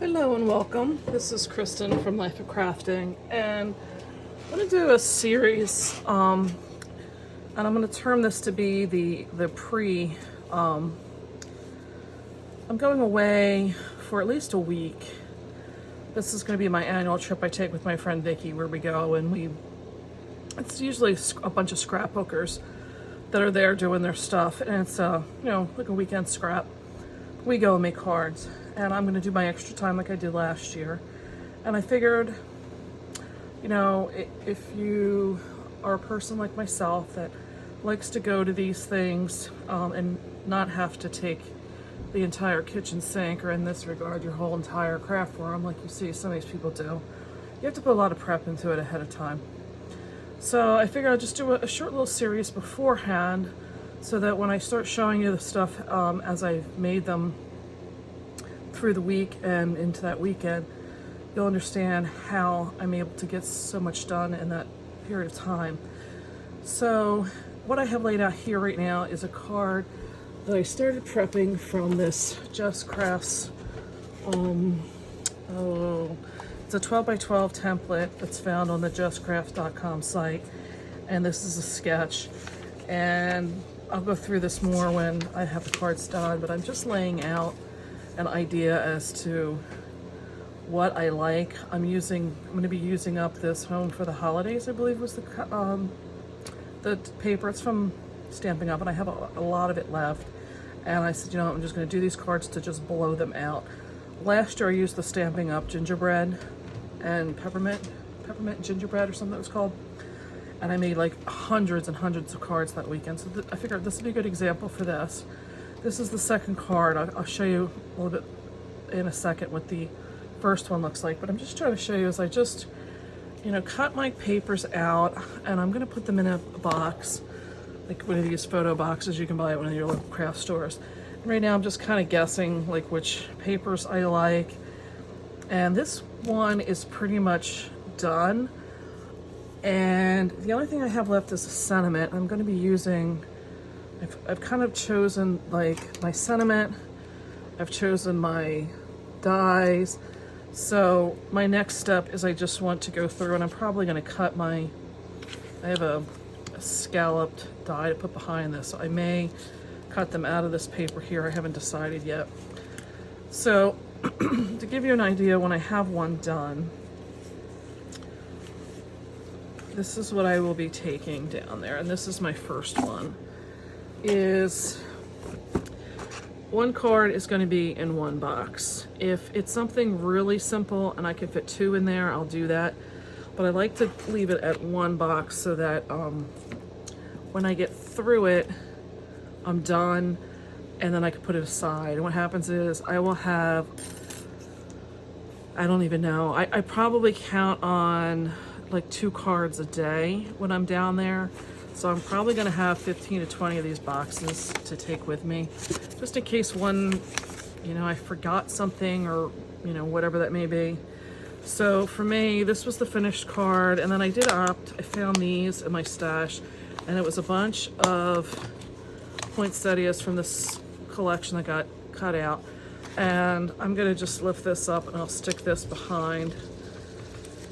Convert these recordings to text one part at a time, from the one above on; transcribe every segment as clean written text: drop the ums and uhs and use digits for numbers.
Hello and welcome. This is Kristin from Life of Crafting, and I'm going to do a series, and I'm going to term this to be the pre. I'm going away for at least a week. This is going to be my annual trip I take with my friend Vicky, where we go and it's usually a bunch of scrapbookers that are there doing their stuff, and it's like a weekend scrap. We go and make cards, and I'm going to do my extra time like I did last year. And I figured, if you are a person like myself that likes to go to these things and not have to take the entire kitchen sink, or in this regard, your whole entire craft room, like you see some of these people do, you have to put a lot of prep into it ahead of time. So I figured I'd just do a short little series beforehand, so that when I start showing you the stuff as I've made them through the week and into that weekend, you'll understand how I'm able to get so much done in that period of time. So what I have laid out here right now is a card that I started prepping from this Just Crafts. It's a 12 by 12 template that's found on the justcrafts.com site, and this is a sketch. And I'll go through this more when I have the cards done, but I'm just laying out an idea as to what I like. I'm going to be using up this Home for the Holidays, I believe was the paper. It's from Stampin' Up, and I have a lot of it left. And I said, I'm just going to do these cards to just blow them out. Last year I used the Stampin' Up gingerbread and peppermint gingerbread or something it was called. And I made like hundreds and hundreds of cards that weekend. So I figured this would be a good example for this. This is the second card. I'll show you a little bit in a second what the first one looks like. But I'm just trying to show you as I just, cut my papers out, and I'm going to put them in a box, like one of these photo boxes you can buy at one of your local craft stores. And right now I'm just kind of guessing like which papers I like. And this one is pretty much done. And the only thing I have left is a sentiment. I'm going to be using, I've kind of chosen like my sentiment, I've chosen my dies. So my next step is I just want to go through, and I'm probably going to cut I have a scalloped die to put behind this. So I may cut them out of this paper here. I haven't decided yet. So to give you an idea, when I have one done, this is what I will be taking down there, and this is my first one. One card is going to be in one box. If it's something really simple and I can fit two in there, I'll do that. But I like to leave it at one box so that when I get through it, I'm done, and then I can put it aside. And what happens is I will have, I don't even know, I probably count on like 2 cards a day when I'm down there. So I'm probably going to have 15 to 20 of these boxes to take with me, just in case one, I forgot something, or, whatever that may be. So for me, this was the finished card, and then I did opt, I found these in my stash, and it was a bunch of poinsettias from this collection that got cut out. And I'm going to just lift this up, and I'll stick this behind,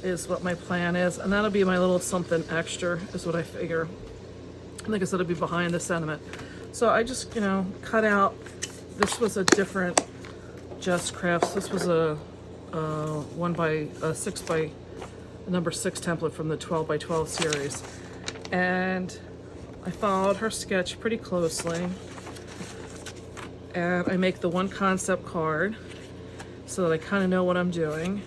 is what my plan is. And that'll be my little something extra, is what I figure. Like I said, it'll be behind the sentiment. So I just, cut out, this was a different Just Crafts. This was a 6 by number 6 template from the 12 by 12 series. And I followed her sketch pretty closely. And I make the one concept card so that I kind of know what I'm doing.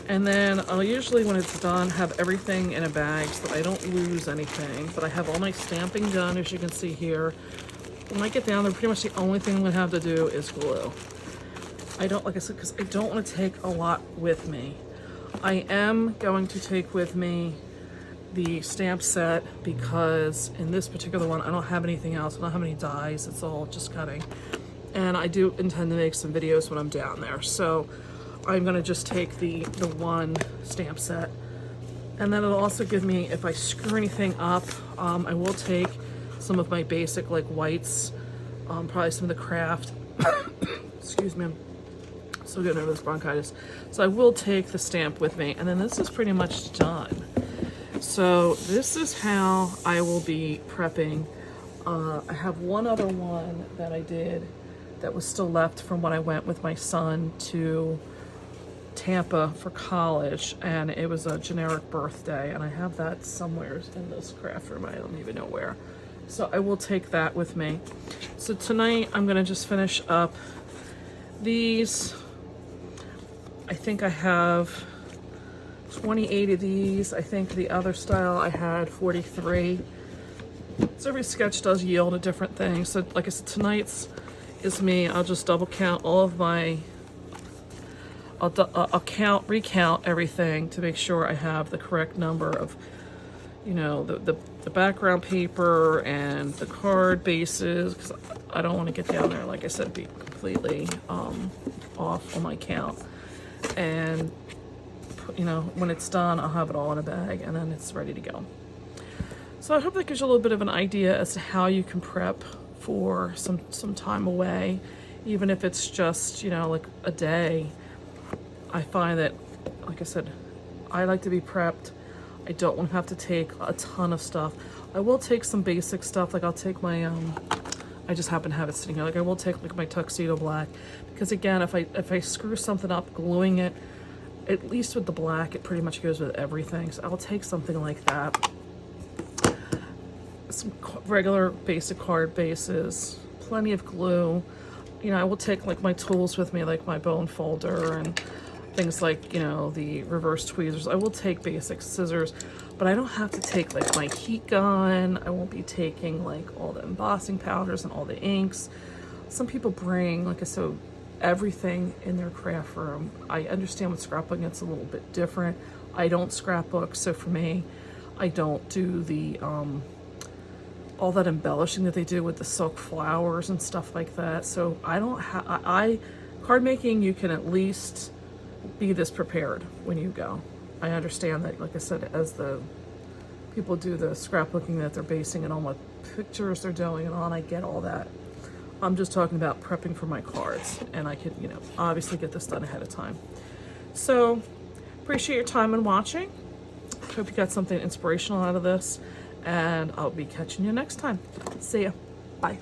And then I'll usually, when it's done, have everything in a bag so that I don't lose anything. But I have all my stamping done, as you can see here. When I get down there, pretty much the only thing I'm going to have to do is glue. I don't, like I said, because I don't want to take a lot with me. I am going to take with me the stamp set, because in this particular one, I don't have anything else. I don't have any dies. It's all just cutting. And I do intend to make some videos when I'm down there. So I'm going to just take the one stamp set, and then it'll also give me, if I screw anything up, I will take some of my basic like whites, probably some of the craft excuse me, I'm So getting over this bronchitis. So I will take the stamp with me, and then this is pretty much done. So this is how I will be prepping. I have one other one that I did that was still left from when I went with my son to Tampa for college, and it was a generic birthday, and I have that somewhere in this craft room. I don't even know where. So I will take that with me. So tonight I'm gonna just finish up these. I think I have 28 of these. I think the other style I had 43. So every sketch does yield a different thing. So like I said, tonight's is me. I'll just double count all of my, I'll recount everything to make sure I have the correct number of, you know, the background paper and the card bases, because I don't want to get down there, like I said, be completely off on my count. And you know, when it's done, I'll have it all in a bag, and then it's ready to go. So I hope that gives you a little bit of an idea as to how you can prep for some time away, even if it's just, you know, like a day. I find that, like I said, I like to be prepped. I don't want to have to take a ton of stuff. I will take some basic stuff, like I'll take my I just happen to have it sitting here. Like I will take like my tuxedo black, because again, if I screw something up gluing it, at least with the black, it pretty much goes with everything. So I'll take something like that. Some regular basic card bases, plenty of glue. You know, I will take like my tools with me, like my bone folder and things like, you know, the reverse tweezers. I will take basic scissors, but I don't have to take like my heat gun. I won't be taking like all the embossing powders and all the inks. Some people bring, like I said, everything in their craft room. I understand with scrapbooking it's a little bit different. I don't scrapbook, so for me, I don't do the all that embellishing that they do with the silk flowers and stuff like that. So I don't have, card making, you can at least be this prepared when you go. I understand that, like I said, as the people do the scrapbooking, that they're basing it on what pictures they're doing and on. I get all that. I'm just talking about prepping for my cards, and I could, you know, obviously get this done ahead of time. So appreciate your time and watching. Hope you got something inspirational out of this, and I'll be catching you next time. See ya. Bye.